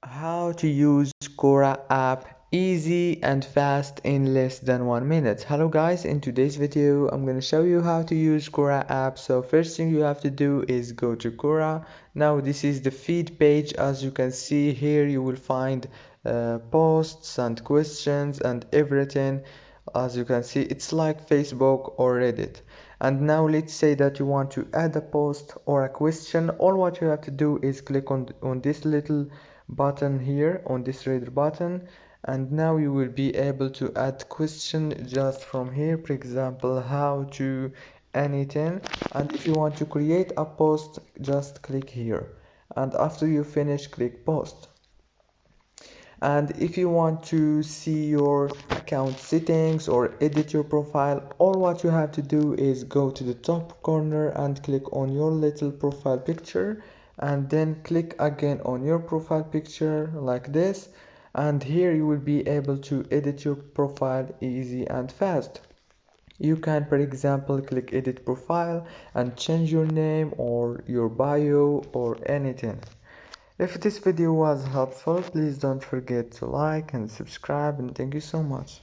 How to use Quora app easy and fast in less than 1 minute. Hello guys, in today's video I'm going to show you how to use Quora app. So first thing you have to do is go to Quora. Now this is the feed page. As you can see here, you will find posts and questions and everything. As you can see, it's like Facebook or Reddit. And now let's say that you want to add a post or a question. All what you have to do is click on this little button here, on this red button, and now you will be able to add question just from here. For example, how to anything. And if you want to create a post, just click here, and after you finish, click post. And if you want to see your account settings or edit your profile, all what you have to do is go to the top corner and click on your little profile picture, and then click again on your profile picture like this, and here you will be able to edit your profile easy and fast. You can, for example, click edit profile and change your name or your bio or anything. If this video was helpful, please don't forget to like and subscribe, and thank you so much.